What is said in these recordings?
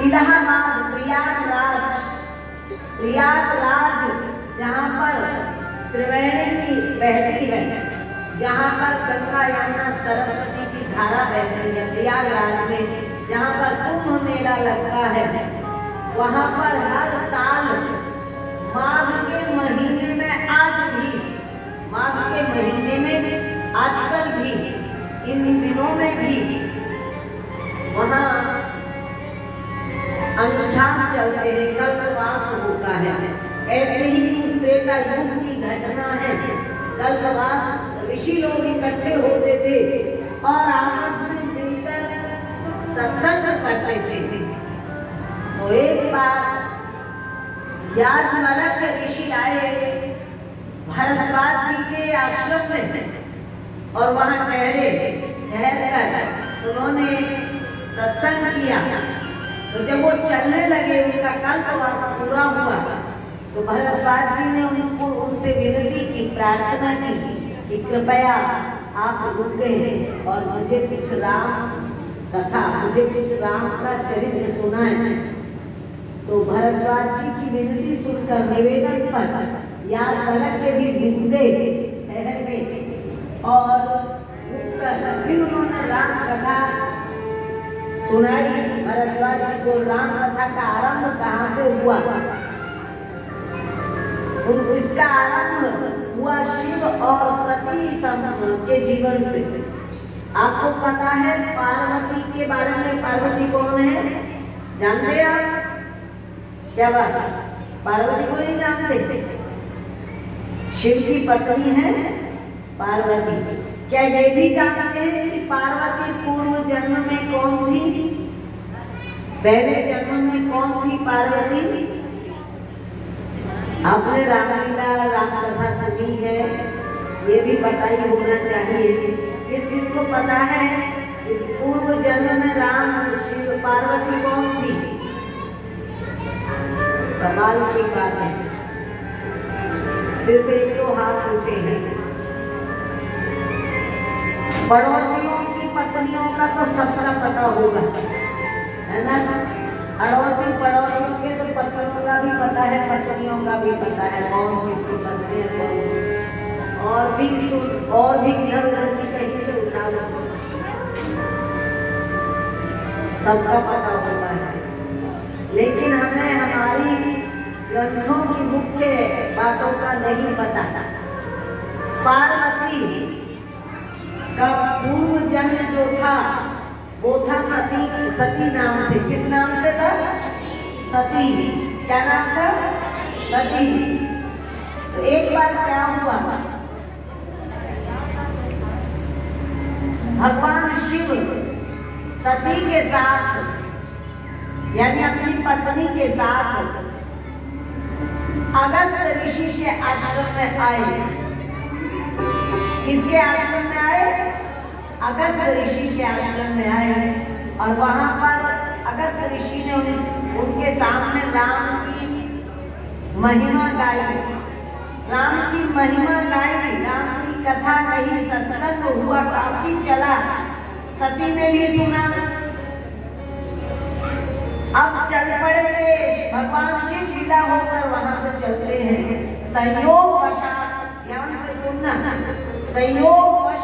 इलाहाबाद प्रयागराज जहाँ पर त्रिवेणी की बहती है, जहाँ पर गंगा यमुना सरस्वती की धारा बहती है, प्रयागराज में जहाँ पर कुंभ मेला लगता है, वहाँ पर हर साल माघ के महीने में, आज भी माघ के महीने में, आजकल भी इन दिनों में भी वहाँ अनुष्ठान चलते हैं, कल्पवास होता है। ऐसे ही त्रेता युग की घटना है। कल्पवास ऋषि लोग इकट्ठे होते थे और आपस में मिलकर सत्संग करते थे। तो एक बार याज्ञवल्क्य के ऋषि आए भरद्वाज जी के आश्रम में और वहां ठहर कर उन्होंने सत्संग किया। तो जब वो चलने लगे, उनका कल्पवास पूरा हुआ, तो भरद्वाज जी ने उनसे विनती की, प्रार्थना की कि कृपया आप रुके और मुझे कुछ राम कथा, मुझे कुछ राम का चरित्र सुनाएं। तो भरद्वाज जी की विनती सुनकर, निवेदन पर याज्ञवल्क्य भी रुके, ठहर गए और फिर उन्होंने राम कथा सुनाई। भरद्वाज जी को राम कथा का आरंभ कहाँ से हुआ? इसका आरंभ हुआ शिव और सती के जीवन से। आपको पता है पार्वती के बारे में? पार्वती कौन है जानते हैं आप? क्या बात? पार्वती को नहीं जानते? शिव की पत्नी है पार्वती। क्या ये भी जानते हैं कि पार्वती पूर्व जन्म में कौन थी? पहले जन्म में कौन थी पार्वती? आपने रामलीला, राम कथा सुनी है, ये भी पता ही होना चाहिए। किस किस को पता है कि पूर्व जन्म में राम शिव पार्वती कौन थी? कमाल की बात है, सिर्फ एक दो हाथ उठे हैं। पड़ोसियों की पत्नियों का तो सबका पता होगा, है ना? अड़ोसी पड़ोसियों के तो पत्नियों का भी पता है, पत्नियों का भी पता है, कौन किसकी पत्नी है कौन। और भी इधर उधर की कहीं से उठा लो, सबका पता होता है। लेकिन हमें हमारी ग्रंथों की मुख्य बातों का नहीं पता। पार्वती का पूर्व जन्म जो था वो था सती नाम से। किस नाम से था? सती। क्या नाम था? सती। तो एक बार क्या हुआ, भगवान शिव सती के साथ, यानी अपनी पत्नी के साथ अगस्त ऋषि के आश्रम में आए। किसके आश्रम में आए? अगस्त ऋषि के आश्रम में आए और वहां पर अगस्त ऋषि ने उनके सामने राम की महिमा गाई, राम की महिमा गाई, राम की कथा कही, सत्संग हुआ, काफी चला, सती ने भी सुना। अब चल पड़े थे, भगवान शिव विदा होकर वहां से चलते हैं। संयोग वशात, ध्यान से सुनना, संयोगवश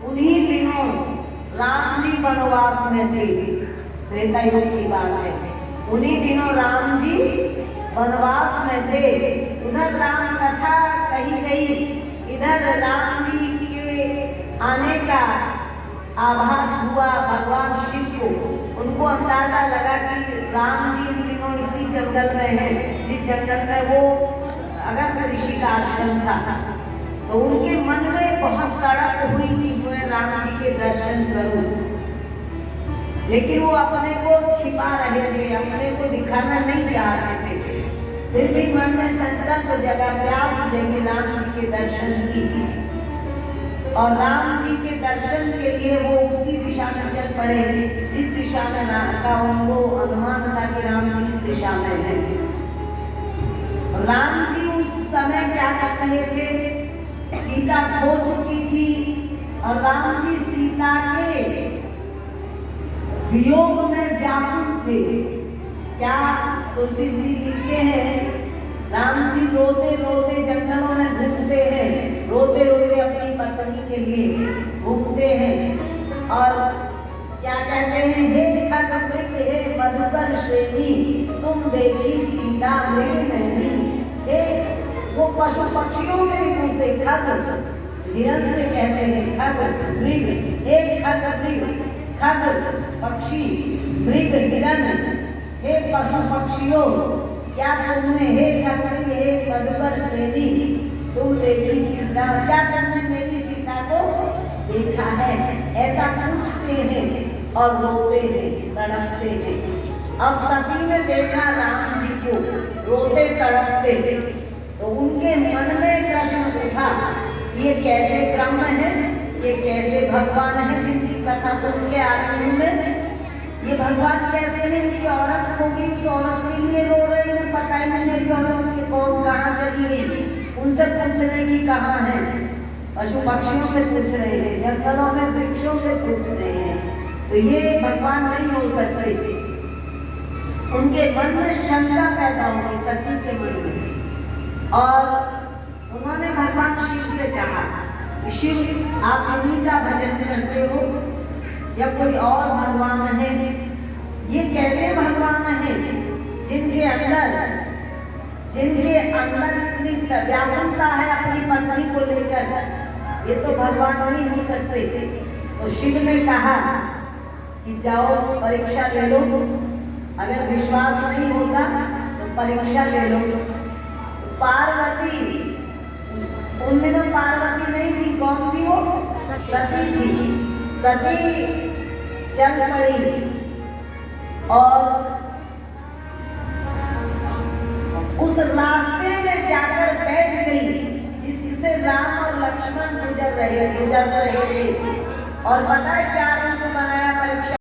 उन्हीं दिनों राम जी वनवास में थे। त्रेता युग की बात है। उन्हीं दिनों राम जी वनवास में थे। उधर राम कथा कही गई, इधर राम जी के आने का आभास हुआ भगवान शिव को। उनको अंदाजा लगा कि राम जी इन दिनों इसी जंगल में है, जिस जंगल में वो अगस्त ऋषि का आश्रम था। तो उनके मन में बहुत तड़प हुई कि मैं राम जी के दर्शन करूं, लेकिन वो अपने को छिपा रहे थे, अपने को दिखाना नहीं चाहते थे। फिर भी मन में संकल्प जगा, प्यास जगी राम जी के दर्शन की। और राम जी के दर्शन के लिए वो उसी दिशा में चल पड़े जिस दिशा में का उनको अनुमान था कि राम जी इस दिशा में है। राम जी उस समय क्या कर रहे थे? सीता खो चुकी थी और राम जी सीता के वियोग में व्याकुल थे। क्या तुलसी जी लिखते हैं, राम जी रोते रोते जंगलों में घूमते हैं, रोते रोते अपनी पत्नी के लिए घूमते हैं और क्या कहते हैं, हे खग मृग हे मधुकर श्रेणी तुम देखी सीता मृग नैनी। हे वो पशु पक्षियों से भी पूछते, खग हिरण से कहते हैं खग मृग, हे खग मृग, खग पक्षी, मृग हिरण, हे पशु पक्षियों क्या तुमने, हे खग मृग हे मधुकर श्रेणी तुम देखी सीता, क्या तुमने मेरी सीता को देखा है, ऐसा पूछते हैं और रोते हैं, तड़पते हैं। अब सती ने देखा राम जी को रोते तड़पते, तो उनके मन में प्रश्न उठा, ये कैसे ब्रह्म है, ये कैसे भगवान है जिनकी कथा सुन के आती हूँ मैं, ये भगवान कैसे है, इनकी औरत होगी, उस औरत के लिए रो रहे हैं, पता ही नहीं है कि औरत की कौन कहाँ चली गई, उनसे पूछ रहे कि कहाँ है, पशु पक्षियों से पूछ रहे हैं, जंगलों में वृक्षों से पूछ रहे हैं, तो ये भगवान नहीं हो सकते। उनके मन में शंका पैदा हुई सती के मन में, और उन्होंने भगवान शिव से कहा, शिव आप इन्हीं का भजन करते हो या कोई और भगवान है, ये कैसे भगवान है जिनके अंदर इतनी व्याकुलता है अपनी पत्नी को लेकर, ये तो भगवान नहीं हो सकते। तो शिव ने कहा कि जाओ परीक्षा ले लो, अगर विश्वास नहीं होता तो परीक्षा ले लो। पार्वती, उन दिनों पार्वती नहीं थी, कौन थी वो, सती थी। सती चल पड़ी और उस रास्ते में जाकर बैठ गई जिससे राम और लक्ष्मण गुजर रहे थे, और पता है क्या रूप बनाया परीक्षा